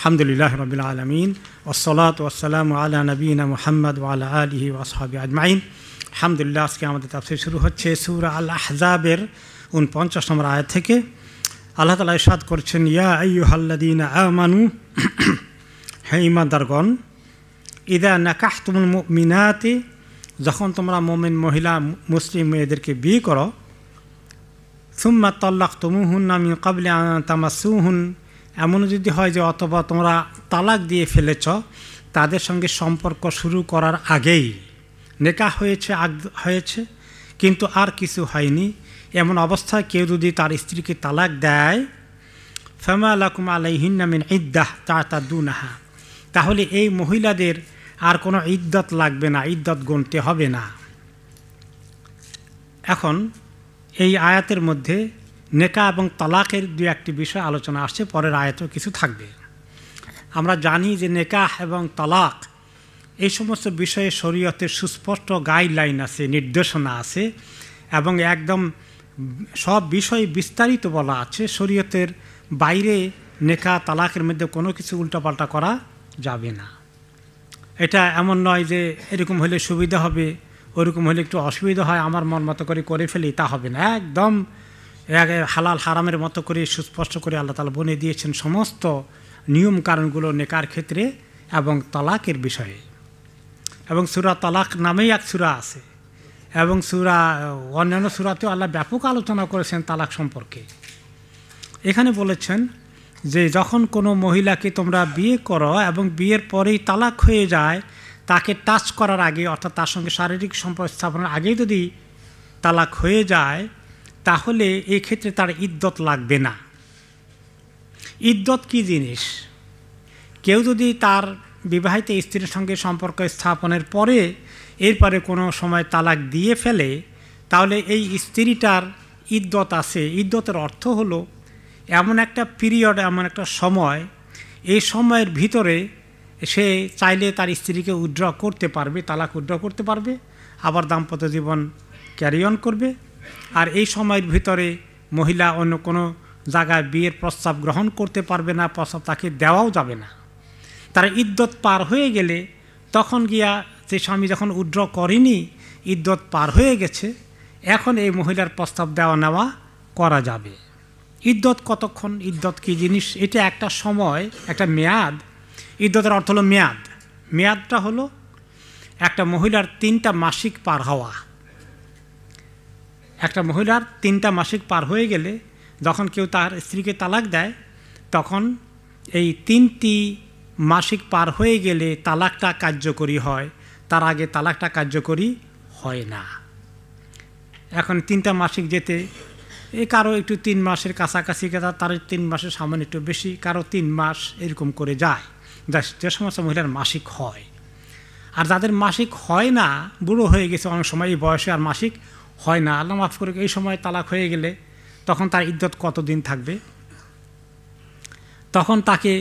আলহামদুলিল্লাহ রাব্বিল আলামিন ওয়াসসালাতু ওয়াসসালামু আলা নবিয়িনা মুহাম্মদ ওয়া আলা আলিহি ওয়া আসহাবিহি আজমাইন। আলহামদুলিল্লাহ, আজকে আমাদের তাফসীর শুরু হচ্ছে সূরা আল আহজাবের 49 নম্বর আয়াত থেকে। আল্লাহ তাআলা ইরশাদ করছেন, ইয়া আইয়ুহাল্লাযীনা আমানু, হে ঈমানদারগণ, ইযা নাকাহতুমুল মুমিনাতি, যখন তোমরা মুমিন মহিলা মুসলিম মেয়েদেরকে বিয়ে করো, সুম্মা তাল্লাকতুমুহুন্না মিন ক্বাবলি আন তামাসসুহুন, এমন যদি হয় যে অথবা তোমরা তালাক দিয়ে ফেলেছ তাদের সঙ্গে সম্পর্ক শুরু করার আগেই, নেকাহ হয়েছে কিন্তু আর কিছু হয়নি, এমন অবস্থায় কেউ যদি তার স্ত্রীকে তালাক দেয়, ফামা লাকুম আলাইহিন্না মিন ইদ্দাহ তা'তাদুনাহা, তাহলে এই মহিলাদের আর কোনো ইদ্দত লাগবে না, ইদ্দত গুনতে হবে না। এখন এই আয়াতের মধ্যে নেকাহ এবং তালাকের দু একটি বিষয় আলোচনা আসছে, পরের আয়াতেও কিছু থাকবে। আমরা জানি যে নেকাহ এবং তালাক এই সমস্ত বিষয়ে শরীয়তের সুস্পষ্ট গাইডলাইন আছে, নির্দেশনা আছে, এবং একদম সব বিষয় বিস্তারিত বলা আছে। শরীয়তের বাইরে নেকাহ তালাকের মধ্যে কোনো কিছু উল্টাপাল্টা করা যাবে না। এটা এমন নয় যে এরকম হলে সুবিধা হবে, ওরকম হলে একটু অসুবিধা হয়, আমার মন মতো করে ফেলি, তা হবে না। একদম হালাল হারামের মতো করে সুস্পষ্ট করে আল্লাহ তাআলা বলে দিয়েছেন সমস্ত নিয়ম কারণগুলো নেকার ক্ষেত্রে এবং তালাকের বিষয়ে। এবং সূরা তালাক নামেই এক সূরা আছে, এবং অন্যান্য সূরাতেও আল্লাহ ব্যাপক আলোচনা করেছেন তালাক সম্পর্কে। এখানে বলেছেন যে যখন কোনো মহিলাকে তোমরা বিয়ে করো এবং বিয়ের পরেই তালাক হয়ে যায়, তাকে টাচ করার আগে, অর্থাৎ তার সঙ্গে শারীরিক সম্পর্ক স্থাপনের আগেই যদি তালাক হয়ে যায়, তাহলে এই ক্ষেত্রে তার ইদ্দত লাগবে না। ইদ্দত কি জিনিস? কেউ যদি তার বিবাহিত স্ত্রীর সঙ্গে সম্পর্ক স্থাপনের পরে এরপরে কোনো সময় তালাক দিয়ে ফেলে, তাহলে এই স্ত্রীটার ইদ্দত আছে। ইদ্দতের অর্থ হলো এমন একটা পিরিয়ড, এমন একটা সময়, এই সময়ের ভিতরে সে চাইলে তার স্ত্রীকে উইথড্র করতে পারবে, তালাক উইথড্র করতে পারবে, আবার দাম্পত্য জীবন ক্যারি অন করবে। আর এই সময়ের ভিতরে মহিলা অন্য কোনো জায়গায় বিয়ের প্রস্তাব গ্রহণ করতে পারবে না, প্রস্তাব তাকে দেওয়াও যাবে না। তার ইদ্দত পার হয়ে গেলে তখন গিয়া যে স্বামী যখন উইথড্র করেনি, ইদ্দত পার হয়ে গেছে, এখন এই মহিলার প্রস্তাব দেওয়া নেওয়া করা যাবে। ইদ্দত কতক্ষণ? ইদ্দত কী জিনিস? এটা একটা সময়, একটা মেয়াদ। ইদ্দতের অর্থ হলো মেয়াদ। মেয়াদটা হলো একটা মহিলার 3টা মাসিক পার হওয়া। একটা মহিলার 3টা মাসিক পার হয়ে গেলে যখন কেউ তার স্ত্রীকে তালাক দেয়, তখন এই 3টি মাসিক পার হয়ে গেলে তালাকটা কার্যকরী হয়, তার আগে তালাকটা কার্যকরী হয় না। এখন 3টা মাসিক যেতে কারো একটু 3 মাসের কাছাকাছি, তার 3 মাসের সামান্য একটু বেশি, কারো 3 মাস এরকম করে যায়, যে সমস্ত মহিলার মাসিক হয়। আর যাদের মাসিক হয় না, বুড়ো হয়ে গেছে অনেক সময়, এই বয়সে আর মাসিক হয় না, আল্লাহ মাফ করে, এই সময় তালাক হয়ে গেলে তখন তার ইদ্দত কতদিন থাকবে? তখন তাকে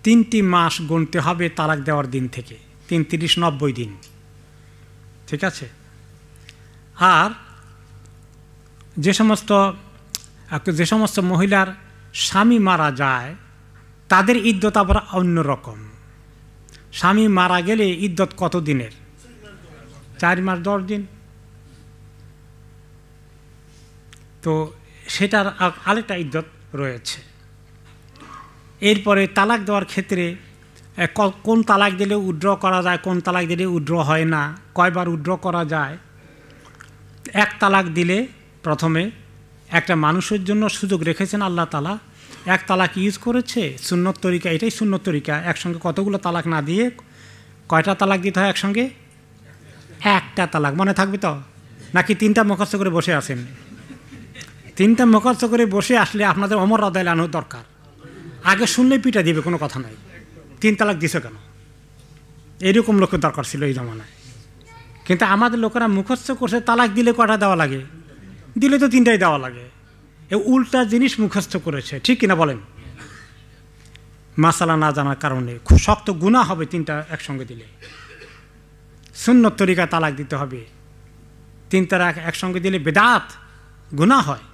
3টি মাস গুনতে হবে তালাক দেওয়ার দিন থেকে, 3, 30, 90 দিন। ঠিক আছে? আর যে সমস্ত মহিলার স্বামী মারা যায়, তাদের ইদ্দত আবার অন্যরকম। স্বামী মারা গেলে ইদ্দত কত দিনের? 4 মাস 10 দিন। তো সেটার আরেকটা ইদ্দত রয়েছে। এরপরে তালাক দেওয়ার ক্ষেত্রে কোন তালাক দিলে উইথড্র করা যায়, কোন তালাক দিলে উইথড্র হয় না, কয়বার উইথড্র করা যায়। এক তালাক দিলে প্রথমে একটা মানুষের জন্য সুযোগ রেখেছেন আল্লাহ তাআলা, এক তালাক ইউজ করেছে সুন্নত তরিকা, এটাই সুন্নত তরিকা। একসঙ্গে কতগুলো তালাক না দিয়ে কয়টা তালাক দিতে হয় একসঙ্গে? একটা তালাক। মনে থাকবে তো? নাকি 3টা মুখস্থ করে বসে আছেন? 3টা মুখস্থ করে বসে আসলে আপনাদের ওমর রাদিয়াল্লাহু আনহু দরকার। আগে শুনলেই পিটা দিবে, কোনো কথা নাই। 3 তালাক দিছে কেন? এরকম লোকের দরকার ছিল এই জমানায়। কিন্তু আমাদের লোকেরা মুখস্থ করছে তালাক দিলে কয়টা দেওয়া লাগে? দিলে তো 3টাই দেওয়া লাগে। এ উল্টা জিনিস মুখস্থ করেছে, ঠিক কিনা বলেন? মাসালা না জানার কারণে খুব শক্ত গুনাহ হবে 3টা একসঙ্গে দিলে। সুন্নত তরিকা তালাক দিতে হবে। 3 তালাক একসঙ্গে দিলে বেদাত, গুনাহ হয়।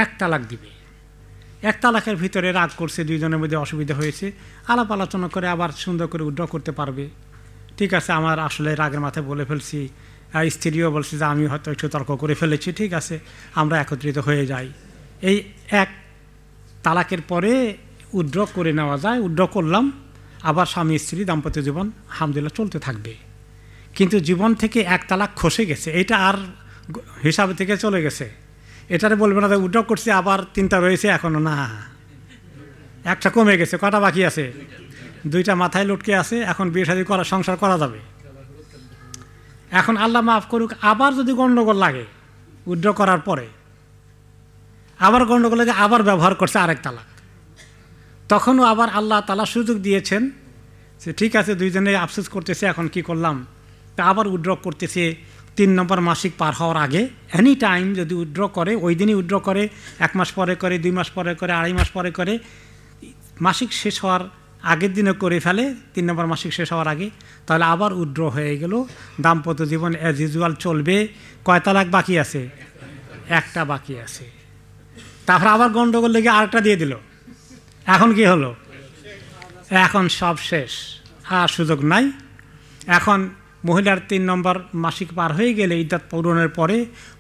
এক তালাক দিবে। এক তালাকের ভিতরে রাগ করছে, দুইজনের মধ্যে অসুবিধা হয়েছে, আলাপ আলোচনা করে আবার সুন্দর করে উইথড্র করতে পারবে। ঠিক আছে, আমার আসলে রাগের মাথায় বলে ফেলছি, স্ত্রীও বলছে যে আমি হয়তো একটু তর্ক করে ফেলেছি, ঠিক আছে আমরা একত্রিত হয়ে যাই। এই এক তালাকের পরে উইথড্র করে নেওয়া যায়, উইথড্র করলাম, আবার স্বামী স্ত্রী দাম্পত্য জীবন আলহামদুলিল্লাহ চলতে থাকবে। কিন্তু জীবন থেকে এক তালাক খসে গেছে, এটা আর হিসাবে থেকে চলে গেছে, এটারে বলবে না উইথড্র করছে আবার 3টা রয়েছে এখনো, না, একটা কমে গেছে, কটা বাকি আছে, 2টা মাথায় লটকে আছে, এখন বিয়ে শাদী করা, সংসার করা যাবে। এখন আল্লাহ মাফ করুক, আবার যদি গণ্ডগোল লাগে উইথড্র করার পরে, আবার গণ্ডগোল লাগে, আবার ব্যবহার করছে আরেক তালাক, তখনও আবার আল্লাহ তাআলা সুযোগ দিয়েছেন যে ঠিক আছে দুইজনে আফসোস করতেছে এখন কি করলাম, তা আবার উইথড্র করতেছে 3 নম্বর মাসিক পার হওয়ার আগে। এনি টাইম যদি উইথড্র করে, ওই দিনই উইথড্র করে, 1 মাস পরে করে, 2 মাস পরে করে, 2.5 মাস পরে করে, মাসিক শেষ হওয়ার আগের দিনে করে ফেলে, 3 নম্বর মাসিক শেষ হওয়ার আগে, তাহলে আবার উইথড্র হয়ে গেল, দাম্পত্য জীবন অ্যাজ ইউজুয়াল চলবে। কয় তালাক বাকি আছে? একটা বাকি আছে। তারপর আবার গন্ডগোল লেগে আরেকটা দিয়ে দিল, এখন কি হলো? এখন সব শেষ, আর সুযোগ নাই। এখন মহিলার 3 নম্বর মাসিক পার হয়ে গেলে, ইদ্যাত পূরণের পরে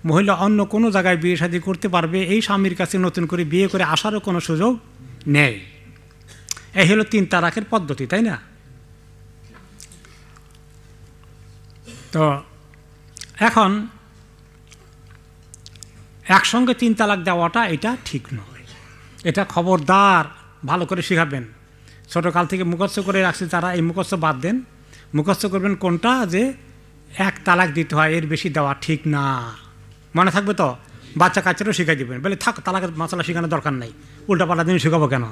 মহিলা অন্য কোনো জায়গায় বিয়ে শাদী করতে পারবে, এই স্বামীর কাছে নতুন করে বিয়ে করে আসারও কোনো সুযোগ নেই। এই হলো 3 তালাকের পদ্ধতি, তাই না? তো এখন একসঙ্গে 3 তালাক দেওয়াটা এটা ঠিক নয়, এটা খবরদার ভালো করে শিখাবেন। ছোটোকাল থেকে মুখস্থ করে রাখছে তারা, এই মুখস্থ বাদ দেন, মুখস্থ করবেন কোনটা, যে 1 তালাক দিতে হয়, এর বেশি দেওয়া ঠিক না। মনে থাকবে তো? বাচ্চা কাচ্চারও শিখাই দেবেন, বলে থাক তালাকের মশলা শেখানোর দরকার নাই, উল্টাপাল্টা দিন শেখাবো কেন?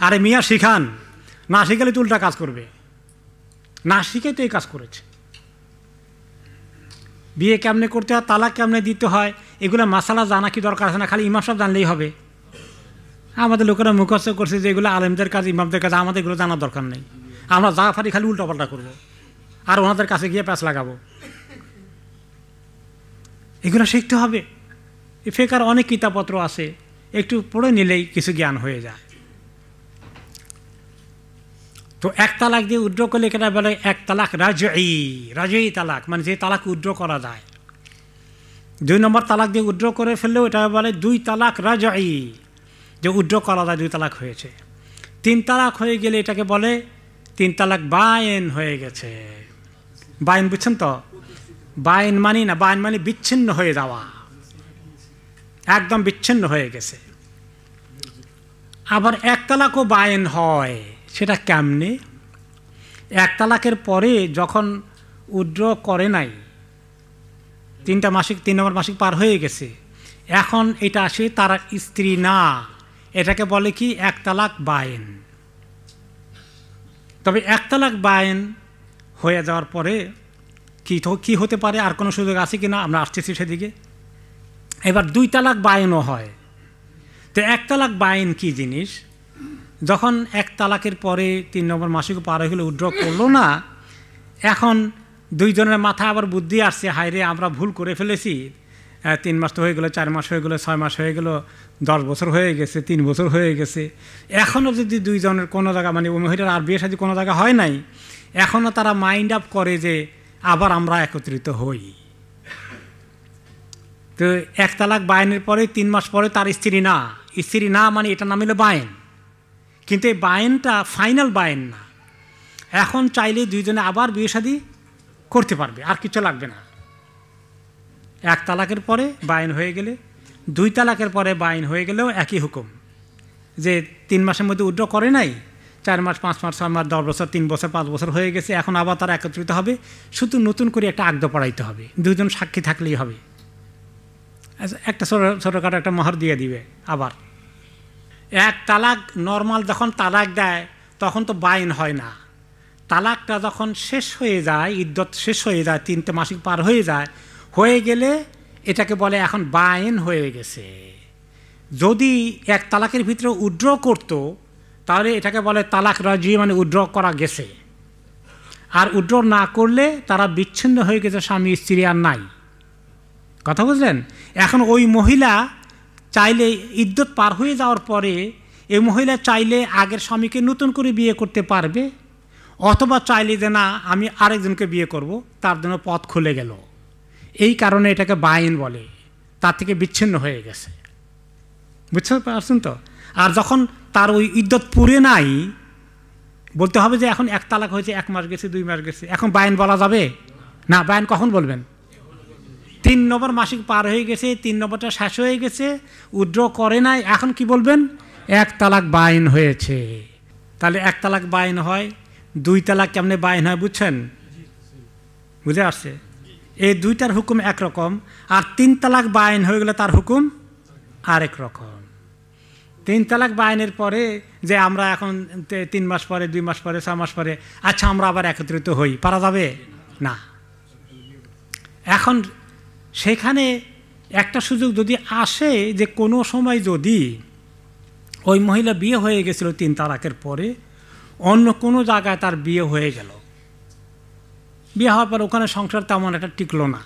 আরে মিয়া শিখান, না শিখালে তো উল্টা কাজ করবে, না শিখে তো এই কাজ করেছে। বিয়ে কেমনে করতে হয়, তালাক কেমনে দিতে হয়, এগুলো মশালা জানা কি দরকার আছে না? খালি ইমাম সাহেব জানলেই হবে? আমাদের লোকেরা মুখস্থ করছে যে এগুলো আলেমদের কাজ, ইমামদের কাজ, আমাদের এগুলো জানার দরকার নেই। আমরা যা পারি খালি উল্টাপাল্টা করবো আর ওনাদের কাছে গিয়ে প্যাঁচ লাগাবো। এগুলো শিখতে হবে। ফেকার অনেক কিতাবপত্র আছে, একটু পড়ে নিলেই কিছু জ্ঞান হয়ে যায়। তো 1 তালাক দিয়ে উইথড্র করলে এটা বলে 1 তালাক রাজঈ, রাজঈ তালাক, মানে যে তালাক উইথড্র করা যায়। 2 নম্বর তালাক দিয়ে উইথড্র করে ফেললেও এটা বলে 2 তালাক রাজঈ, যে উইথড্র করা যায়, 2 তালাক হয়েছে। 3 তালাক হয়ে গেলে এটাকে বলে 3 তালাক বায়েন হয়ে গেছে। বায়েন বুঝছেন তো? বায়েন মানি না, বায়েন মানে বিচ্ছিন্ন হয়ে যাওয়া, একদম বিচ্ছিন্ন হয়ে গেছে। আবার 1 তালাকও বায়েন হয়, সেটা কেমনে? 1 তালাকের পরে যখন উইথড্র করে নাই, 3 নম্বর মাসিক পার হয়ে গেছে, এখন এটা আসে তার স্ত্রী না, এটাকে বলে কি 1 তালাক বায়েন। তবে 1 তালাক বায়েন হয়ে যাওয়ার পরে কি হতে পারে, আর কোনো সুযোগ আছে কিনা আমরা আসতেছি সেদিকে। এবার 2 তালাক বায়েনও হয়। তো 1 তালাক বায়েন কি জিনিস? যখন 1 তালাকের পরে 3 নম্বর মাসিক পার হয়ে গেলে উইথড্র করলো না, এখন 2 জনের মাথায় আবার বুদ্ধি আসছে, হায় রে আমরা ভুল করে ফেলেছি, 3 মাস তো হয়ে গেলো, 4 মাস হয়ে গেলো, 6 মাস হয়ে গেলো, 10 বছর হয়ে গেছে, 3 বছর হয়ে গেছে, এখনও যদি 2 জনের কোনো জায়গা, মানে মহিলার আর বিয়ে শাদী কোনো জায়গা হয় নাই, এখনও তারা মাইন্ড আপ করে যে আবার আমরা একত্রিত হই। তো 1 তালাক বায়েনের পরে 3 মাস পরে তার স্ত্রী না, মানে এটা নাম হলো বায়েন। কিন্তু এই বায়েনটা ফাইনাল বায়েন না, এখন চাইলে 2 জনে আবার বিয়ে শাদী করতে পারবে, আর কিছু লাগবে না। 1 তালাকের পরে বায়েন হয়ে গেলে, 2 তালাকের পরে বায়েন হয়ে গেলেও একই হুকুম, যে 3 মাসের মধ্যে উইথড্র করে নাই, 4 মাস, 5 মাস, 6 মাস, 10 বছর, 3 বছর, 5 বছর হয়ে গেছে, এখন আবার তারা একত্রিত হবে, শুধু নতুন করে একটা আকদ পড়াইতে হবে, 2 জন সাক্ষী থাকলেই হবে, একটা ছোটোখাটো একটা মোহর দিয়ে দিবে। আবার 1 তালাক নর্মাল যখন তালাক দেয় তখন তো বায়েন হয় না, তালাকটা যখন শেষ হয়ে যায়, ইদ্যত শেষ হয়ে যায়, 3টে মাসিক পার হয়ে যায়, হয়ে গেলে এটাকে বলে এখন বায়েন হয়ে গেছে। যদি 1 তালাকের ভিতরে উইথড্র করতো তাহলে এটাকে বলে তালাক রাজি, মানে উইথড্র করা গেছে। আর উইথড্র না করলে তারা বিচ্ছিন্ন হয়ে গেছে, স্বামী স্ত্রী আর নাই। কথা বুঝলেন? এখন ওই মহিলা চাইলে ইদ্যত পার হয়ে যাওয়ার পরে এই মহিলা চাইলে আগের স্বামীকে নতুন করে বিয়ে করতে পারবে, অথবা চাইলে যে না আমি আরেকজনকে বিয়ে করব, তার জন্য পথ খুলে গেল। এই কারণে এটাকে বাইন বলে, তার থেকে বিচ্ছিন্ন হয়ে গেছে। বুঝতে পারছেন তো? আর যখন তার ওই ইদ্যত পুরে নাই, বলতে হবে যে এখন এক তালাক হয়েছে, 1 মাস গেছে, 2 মাস গেছে, এখন বাইন বলা যাবে না। বাইন কখন বলবেন? 3 নম্বর মাসিক পার হয়ে গেছে, 3 নম্বরটা শেষ হয়ে গেছে, উইথড্র করে নাই, এখন কি বলবেন? 1 তালাক বাইন হয়েছে। তাহলে 1 তালাক বাইন হয়, 2 তালাক কেমনে বাইন হয় বুঝছেন? বুঝে আসছে? এই 2টার হুকুম একরকম, আর 3 তালাক বাইন হয়ে গেলে তার হুকুম আরেক রকম। 3 তালাক বাইনের পরে যে আমরা এখন 3 মাস পরে, 2 মাস পরে, 6 মাস পরে আচ্ছা আমরা আবার একত্রিত হই, পারা যাবে না। এখন সেখানে একটা সুযোগ যদি আসে যে কোনো সময় যদি ওই মহিলা বিয়ে হয়ে গেছিল 3 তালাকের পরে, অন্য কোনো জায়গায় তার বিয়ে হয়ে গেল, বিয়ে হওয়ার পর ওখানে সংসার তেমন একটা টিকলো না,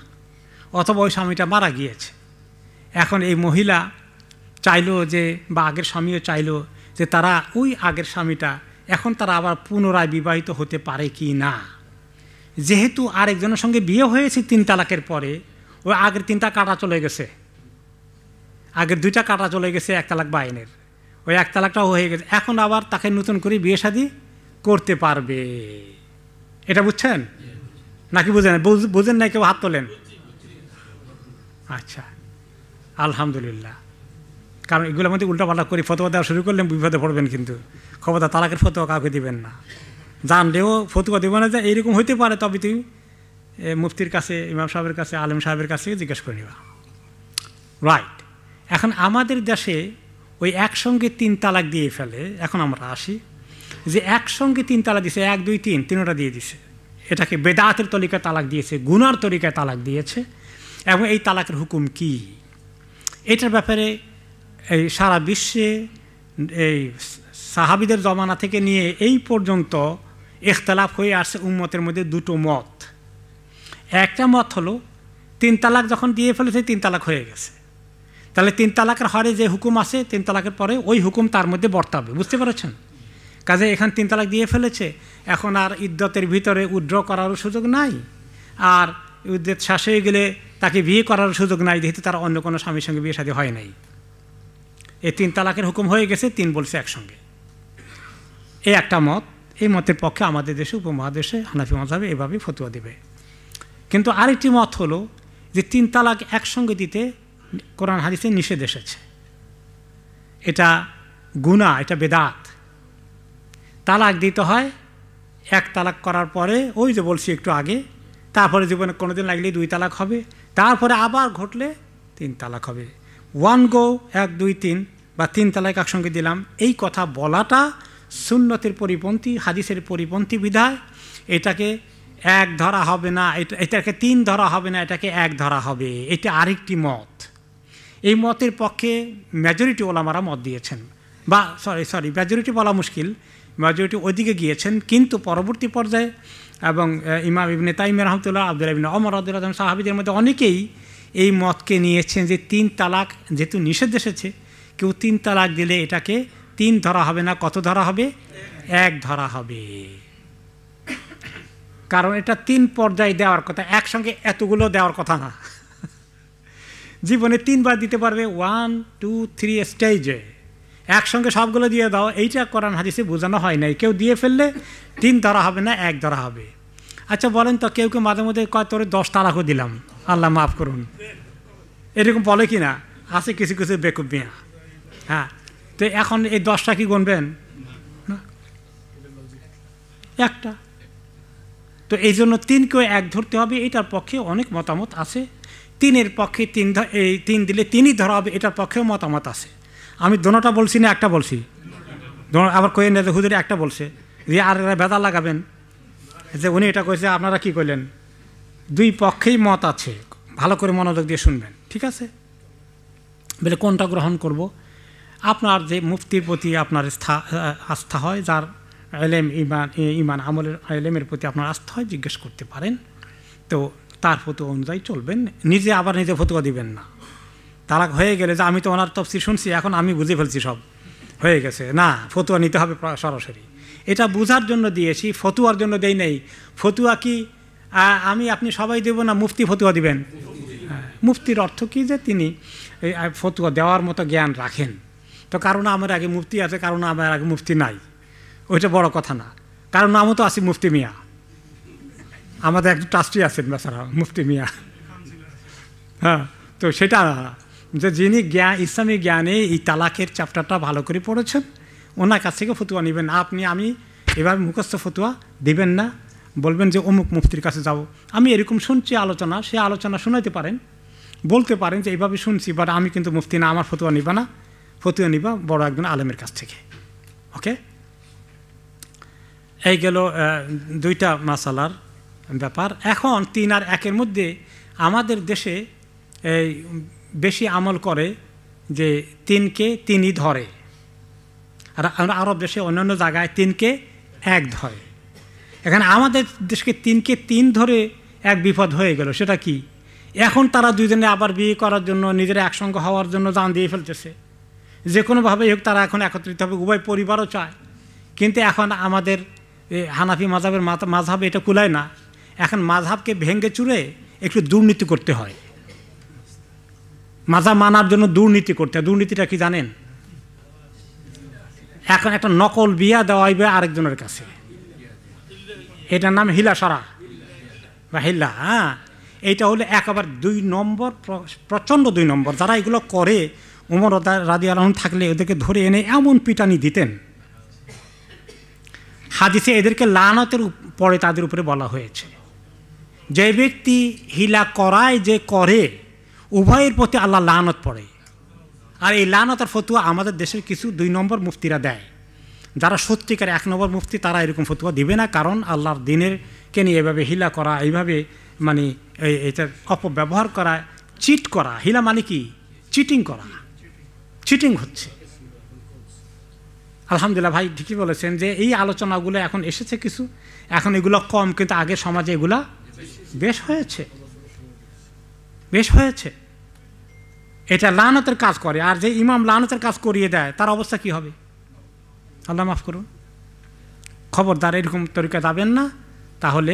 অথবা ওই স্বামীটা মারা গিয়েছে, এখন এই মহিলা চাইলো যে, বা আগের স্বামীও চাইলো যে তারা ওই আগের স্বামীটা এখন তারা আবার পুনরায় বিবাহিত হতে পারে কি না। যেহেতু আরেকজনের সঙ্গে বিয়ে হয়েছে 3 তালাকের পরে, ওই আগের 3টা কাটা চলে গেছে, আগের 2টা কাটা চলে গেছে 1 তালাক বাইনের, ওই 1 তালাকটাও হয়ে গেছে, এখন আবার তাকে নতুন করে বিয়ে শাদী করতে পারবে। এটা বুঝছেন নাকি বুঝেন? বুঝেন নাই? কেউ হাত তোলেন? আচ্ছা, আলহামদুলিল্লাহ। কারণ এগুলোর মধ্যে উল্টাপাল্টা করে ফতোয়া দেওয়া শুরু করলে বিপদে পড়বেন, কিন্তু খবরদার তালাকের ফতোয়া কাউকে দিবেন না। জানলেও ফতোয়া দেবো না যে এইরকম হইতে পারে, তবে তুমি মুফতির কাছে, ইমাম সাহেবের কাছে, আলেম সাহেবের কাছে জিজ্ঞেস করে নিবা। রাইট। এখন আমাদের দেশে ওই একসঙ্গে 3 তালাক দিয়ে ফেলে। এখন আমরা আসি যে একসঙ্গে 3 তালাক দিয়েছে, 1, 2, 3, 3টা দিয়ে দিছে। এটাকে বেদাতের তরিকায় তালাক দিয়েছে, গুনার তরিকায় তালাক দিয়েছে। এবং এই তালাকের হুকুম কি, এটার ব্যাপারে এই সারা বিশ্বে এই সাহাবিদের জমানা থেকে নিয়ে এই পর্যন্ত ইখতলাফ হয়ে আসছে উম্মতের মধ্যে 2টো মত। একটা মত হলো 3 তালাক যখন দিয়ে ফেলেছে 3 তালাক হয়ে গেছে, তাহলে 3 তালাকের হরে যে হুকুম আছে 3 তালাকের পরে ওই হুকুম তার মধ্যে বর্তাবে। বুঝতে পেরেছেন? কাজে এখান 3 তালাক দিয়ে ফেলেছে, এখন আর ইদ্যতের ভিতরে উইথড্র করারও সুযোগ নাই, আর ইদ্যত শেষ হয়ে গেলে তাকে বিয়ে করার সুযোগ নাই, যেহেতু তার অন্য কোনো স্বামীর সঙ্গে বিয়ে শাদী হয় নাই। এই 3 তালাকের হুকুম হয়ে গেছে, 3 বলছে একসঙ্গে। এই একটা মত। এই মতের পক্ষে আমাদের দেশে, উপমহাদেশে হানাফি মাযহাবে এভাবে ফতোয়া দেবে। কিন্তু আরেকটি মত হলো যে 3 তালাক একসঙ্গে দিতে কোরআন হাদিসে নিষেধ এসেছে, এটা গুনাহ, এটা বেদাত। তালাক দিতে হয় 1 তালাক করার পরে, ওই যে বলছি একটু আগে, তারপরে জীবনে কোনোদিন লাগলে 2 তালাক হবে, তারপরে আবার ঘটলে 3 তালাক হবে। 1 গো 1, 2, 3 বা 3 তালাক একসঙ্গে দিলাম, এই কথা বলাটা সুন্নতের পরিপন্থী, হাদিসের পরিপন্থী বিধায় এটাকে 1 ধরা হবে না, এটাকে 3 ধরা হবে না, এটাকে 1 ধরা হবে। এটা আরেকটি মত। এই মতের পক্ষে মেজরিটি ওলামারা মত দিয়েছেন, বা সরি মেজরিটি বলা মুশকিল, মেজরিটি ওইদিকে গিয়েছেন। কিন্তু পরবর্তী পর্যায়ে এবং ইমাম ইবনে তাইমিয়া রাহমাতুল্লাহ, আব্দুল্লাহ ইবনে ওমর রাদিয়াল্লাহু আনহু, সাহাবীদের মধ্যে অনেকেই এই মতকে নিয়েছেন যে 3 তালাক যেহেতু নিষেধ এসেছে, কেউ 3 তালাক দিলে এটাকে 3 ধরা হবে না, কত ধরা হবে? 1 ধরা হবে। কারণ এটা 3 পর্যায়ে দেওয়ার কথা, একসঙ্গে এতগুলো দেওয়ার কথা না। জীবনে 3 বার দিতে পারবে, 1, 2, 3 স্টেজে একসঙ্গে সবগুলো দিয়ে দাও, এইটা কোরআন হাদিসে বোঝানো হয় নাই। কেউ দিয়ে ফেললে 3 ধরা হবে না, 1 ধরা হবে। আচ্ছা বলেন তো, কেউ কেউ মাঝে মধ্যে কয় তোরে 10 তালাকও দিলাম, আল্লাহ মাফ করুন, এরকম বলে কি না? আছে কিছু কিছু বেকুব মিয়া। হ্যাঁ, তো এখন এই 10টা কি গুনবেন না? একটা। তো এই জন্য 3কেও 1 ধরতে হবে, এটার পক্ষে অনেক মতামত আছে। 3-এর পক্ষে 3 দিলে 3ই ধরা হবে, এটার পক্ষেও মতামত আছে। আমি দোনোটা বলছি না, একটা বলছি। আবার কয়ে না যে হুজুরে একটা বলছে, যে আর বেদা লাগাবেন যে উনি এটা কইছে, আপনারা কি কইলেন? 2 পক্ষেই মত আছে, ভালো করে মনোযোগ দিয়ে শুনবেন, ঠিক আছে? বলে কোনটা গ্রহণ করব? আপনার যে মুফতির প্রতি আপনার আস্থা হয়, যার ইলম ইমান আমলের ইলমের প্রতি আপনার আস্থা হয়, জিজ্ঞেস করতে পারেন। তো তার ফতোয়া অনুযায়ী চলবেন, নিজে আবার নিজে ফতোয়া দিবেন না। তালাক হয়ে গেলে যে আমি তো ওনার তফসির শুনছি, এখন আমি বুঝে ফেলছি সব হয়ে গেছে, না, ফতুয়া নিতে হবে সরাসরি। এটা বোঝার জন্য দিয়েছি, ফতুয়ার জন্য দেই নেই। ফতুয়া কি আমি আপনি সবাই দেব না, মুফতি ফতুয়া দিবেন? মুফতির অর্থ কি যে তিনি ফতুয়া দেওয়ার মতো জ্ঞান রাখেন। তো কারণ আমার আগে মুফতি আছে, কারণ আমার আগে মুফতি নাই, ওইটা বড় কথা না। কারণ আমি তো আছি মুফতি মিয়া, আমাদের একজন ট্রাস্টি আছেন বেচারা মুফতি মিয়া। হ্যাঁ, তো সেটা যে যিনি ইসলামী জ্ঞানে এই তালাকের চ্যাপ্টারটা ভালো করে পড়েছেন, ওনার কাছ থেকে ফতুয়া নেবেন। আমি এভাবে মুখস্থ ফতুয়া দিবেন না, বলবেন যে অমুক মুফতির কাছে যাব। আমি এরকম শুনছি আলোচনা, সে আলোচনা শোনাতে পারেন, বলতে পারেন যে এইভাবে শুনছি, বাট আমি কিন্তু মুফতি না, আমার ফতুয়া নিবা না, ফতুয়া নিবা বড় একজন আলেমের কাছ থেকে। ওকে, এই গেল দুইটা মাসালার ব্যাপার। এখন 3 আর 1-এর মধ্যে আমাদের দেশে এই বেশি আমল করে যে 3কে 3ই ধরে, আর আরব দেশে অন্যান্য জায়গায় 3কে 1 ধরে। এখানে আমাদের দেশকে 3কে 3 ধরে এক বিপদ হয়ে গেল। সেটা কি? এখন তারা দুজনে আবার বিয়ে করার জন্য, নিজেরা একসঙ্গে হওয়ার জন্য জান দিয়ে ফেলতেছে। যে কোনোভাবেই হোক তারা এখন একত্রিত হবে, উভয় পরিবারও চায়। কিন্তু এখন আমাদের হানাফি মাযহাবের মাযহাবে এটা কুলায় না। এখন মাযহাবকে ভেঙে চুরে একটু দুর্নীতি করতে হয়, মাযহাব মানার জন্য দুর্নীতি করতে হয়। দুর্নীতিটা কি জানেন? এখন একটা নকল বিয়া দেওয়া হইবে আরেকজনের কাছে, এটার নাম হিলা সারা বা হিল্লা। হ্যাঁ, এইটা হলো একেবারে 2 নম্বর, প্রচণ্ড 2 নম্বর। যারা এগুলো করে, ওমর রাদিয়াল্লাহু আনহু থাকলে ওদেরকে ধরে এনে এমন পিটানি দিতেন। হাদিসে এদেরকে লানতের পরে তাদের উপরে বলা হয়েছে, যে ব্যক্তি হিলা করায় যে করে, উভয়ের প্রতি আল্লাহ লানত পড়ে। আর এই লানতের ফতুয়া আমাদের দেশের কিছু 2 নম্বর মুফতিরা দেয়। যারা সত্যিকার 1 নম্বর মুফতি, তারা এরকম ফতুয়া দিবে না। কারণ আল্লাহর দিনের কে নিয়ে এভাবে হিলা করা, এইভাবে মানে এটা অপব্যবহার করা, চিট করা। হিলা মানে কি? চিটিং করা, চিটিং হচ্ছে। আলহামদুলিল্লাহ ভাই ঠিকই বলেছেন যে এই আলোচনাগুলো এখন এসেছে কিছু, এখন এগুলো কম, কিন্তু আগের সমাজে এগুলা বেশ হয়েছে, বেশ হয়েছে। এটা লানতের কাজ করে। আর যে ইমাম লানতের কাজ করিয়ে দেয়, তার অবস্থা কি হবে? আল্লাহ মাফ করুন। খবরদার এরকম তরিকা যাবেন না। তাহলে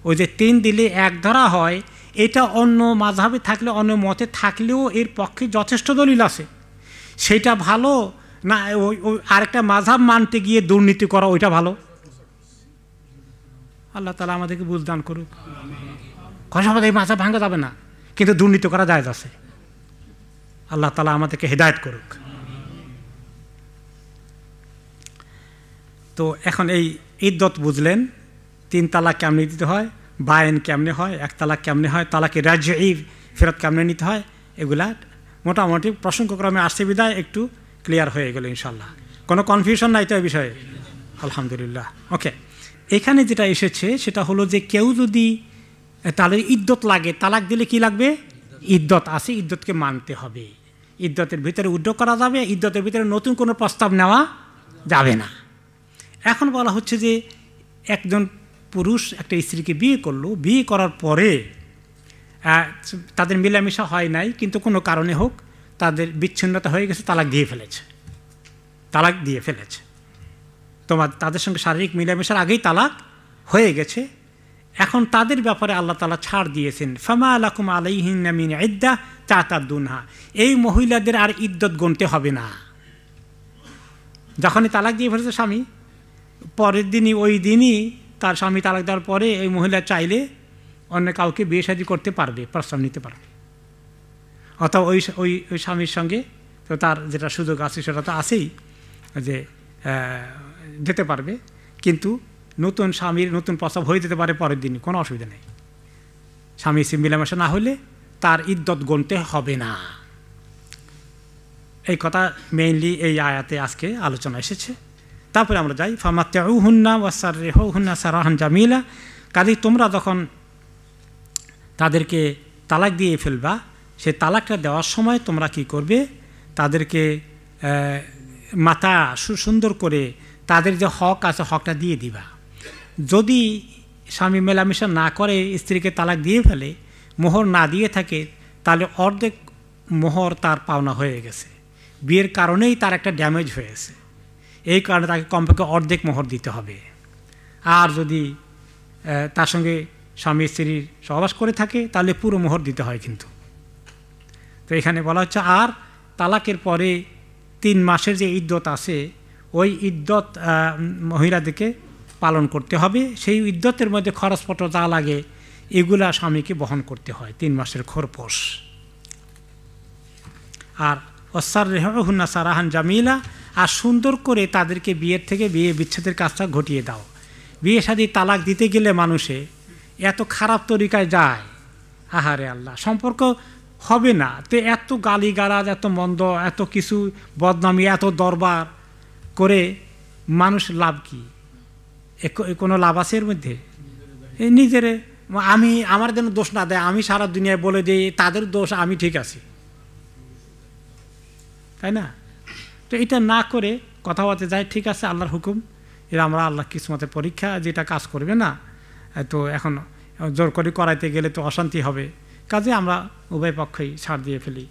ওই যে 3 দিলে 1 ধরা হয়, এটা অন্য মাযহাবে থাকলে, অন্য মতে থাকলেও এর পক্ষে যথেষ্ট দলিল আছে। সেটা ভালো না ওই আরেকটা মাযহাব মানতে গিয়ে দুর্নীতি করা, ওইটা ভালো? আল্লাহ তাআলা আমাদেরকে বুঝদান করুক। কথা সবাই এই মাযহাব ভাঙা যাবে না, কিন্তু দুর্নীতি করা জায়েজ আছে। আল্লাহ তাআলা আমাদেরকে হেদায়েত করুক। তো এখন এই ইদ্দত বুঝলেন, 3 তালাক কেমনে দিতে হয়, বায়েন কেমনে হয়, 1 তালাক কেমনে হয়, তালাকে রাজঈ ফেরত কেমনে নিতে হয়, এগুলা মোটামুটি প্রসঙ্গক্রমে আসছে বিদায় একটু ক্লিয়ার হয়ে গেল ইনশাল্লাহ। কোনো কনফিউশন নাই তো এই বিষয়ে? আলহামদুলিল্লাহ। ওকে, এখানে যেটা এসেছে সেটা হলো যে কেউ যদি তাহলে ইদ্দত লাগে, তালাক দিলে কি লাগবে? ইদ্দত আছে, ইদ্দতকে মানতে হবে। ইদ্দতের ভিতরে উদ্যোগ করা যাবে, ইদ্দতের ভিতরে নতুন কোনো প্রস্তাব নেওয়া যাবে না। এখন বলা হচ্ছে যে একজন পুরুষ একটা স্ত্রীকে বিয়ে করলো, বিয়ে করার পরে তাদের মেলামেশা হয় নাই, কিন্তু কোনো কারণে হোক তাদের বিচ্ছিন্নতা হয়ে গেছে, তালাক দিয়ে ফেলেছে, তালাক দিয়ে ফেলেছে। তাদের সঙ্গে শারীরিক মেলামেশার আগেই তালাক হয়ে গেছে। এখন তাদের ব্যাপারে আল্লাহ তাআলা ছাড় দিয়েছেন, ফামা লাকুম আলাইহিন্না মিন ইদ্দাহ তাতাদুনহা। এই মহিলাদের আর ইদ্দত গুনতে হবে না। যখনই তালাক দিয়ে ফেলেছে স্বামী, পরের দিনই, ওই দিনই তার স্বামী তালাক দেওয়ার পরে এই মহিলা চাইলে অন্য কাউকে বিয়ে শাদী করতে পারবে, প্রস্তাব নিতে পারবে, অথবা ওই ওই ওই স্বামীর সঙ্গে তো তার যেটা সুযোগ আছে সেটা তো আছেই যে যেতে পারবে। কিন্তু নতুন স্বামীর নতুন প্রস্তাব হয়ে যেতে পারে পরের দিনই, কোনো অসুবিধা নেই। স্বামী স্ত্রী মিলামেশা না হলে তার ইদ্দত গুনতে হবে না। এই কথা মেইনলি এই আয়াতে আজকে আলোচনা এসেছে। তারপরে আমরা যাই, ফামাত্তিউহুন্না ওয়াসাররিহুন্না সারাহান জামিলা। কাজেই তোমরা যখন তাদেরকে তালাক দিয়ে ফেলবা, সে তালাকটা দেওয়ার সময় তোমরা কি করবে? তাদেরকে মাথা সুন্দর করে তাদের যে হক আছে হকটা দিয়ে দিবা। যদি স্বামী মেলামেশা না করে, স্ত্রীকে তালাক দিয়ে ফেলে, মোহর না দিয়ে থাকে, তাহলে অর্ধেক মোহর তার পাওনা হয়ে গেছে, বিয়ের কারণেই তার একটা ড্যামেজ হয়েছে, এই কারণে তাকে কমপক্ষে অর্ধেক মোহর দিতে হবে। আর যদি তার সঙ্গে স্বামী স্ত্রীর সহবাস করে থাকে তাহলে পুরো মোহর দিতে হয় কিন্তু। তো এখানে বলা হচ্ছে আর তালাকের পরে 3 মাসের যে ইদ্যত আছে ওই ইদ্যত মহিলাদেরকে পালন করতে হবে। সেই ইদ্যতের মধ্যে খরচপত্র যা লাগে এগুলা স্বামীকে বহন করতে হয় 3 মাসের খরপোশ। আর অসার রেহুন্না সারাহান জামিলা, আর সুন্দর করে তাদেরকে বিয়ের থেকে বিয়ে বিচ্ছেদের কাজটা ঘটিয়ে দাও। বিয়ে শাদী তালাক দিতে গেলে মানুষে এত খারাপ তরিকায় যায়, আহারে আল্লাহ, সম্পর্ক হবে না। তো এত গালিগালাজ, এত মন্দ, এত কিছু বদনামি, এত দরবার করে মানুষ লাভ কি? কোনো লাভ আছে এর মধ্যে? এই নিজের আমার যেন দোষ না দেয়, আমি সারা দুনিয়ায় বলে দিই তাদের দোষ, আমি ঠিক আছি, তাই না? তো এটা না করে কথাবার্তা যায়, ঠিক আছে আল্লাহর হুকুম, এরা আমরা আল্লাহ কিসমতের পরীক্ষা, যেটা কাজ করবে না তো এখন জোর করে করাইতে গেলে তো অশান্তি হবে, কাজে আমরা উভয় পক্ষই ছাড় দিয়ে ফেলি।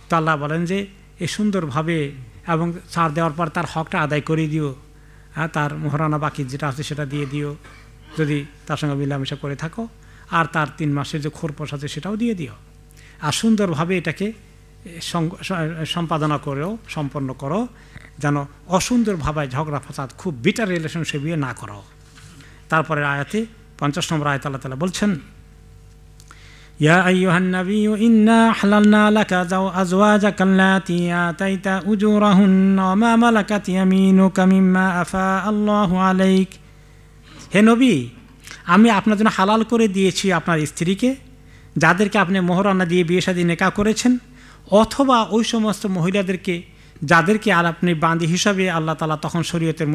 তো আল্লাহ বলেন যে এ সুন্দরভাবে এবং ছাড় দেওয়ার পর তার হকটা আদায় করে দিও, তার মোহরানা বাকি যেটা আছে সেটা দিয়ে দিও যদি তার সঙ্গে মিলামেশা করে থাকো, আর তার 3 মাসের যে খোরপোশ আছে সেটাও দিয়ে দিও। আর সুন্দরভাবে এটাকে সম্পাদনা করেও সম্পন্ন করো, যেন অসুন্দরভাবে ঝগড়া ফাসাদ খুব বিটার রিলেশনশিপ বিয়ে না করো। তারপরে আয়াতে 50 নম্বর আয়াত আল্লাহ তাআলা বলছেন, ইয়া আইয়ুহান নাবিয়্যু ইন্না হালালনা লাকা আজওয়াজাকা আল্লাতী আতাইতা উজুরাহুন্না ওয়া মা মালাকাত ইয়ামিনুকা মিম্মা আফা আল্লাহু আলাইক। হে নবী, আমি আপনার জন্য হালাল করে দিয়েছি আপনার স্ত্রীকে, যাদেরকে আপনি মোহরানা দিয়ে বিয়ে শাদী নেকাহ করেছেন, অথবা ওই সমস্ত মহিলাদেরকে যাদেরকে আর আপনি বাঁধি হিসাবে আল্লাহ তাআলা তখন শরীয়তের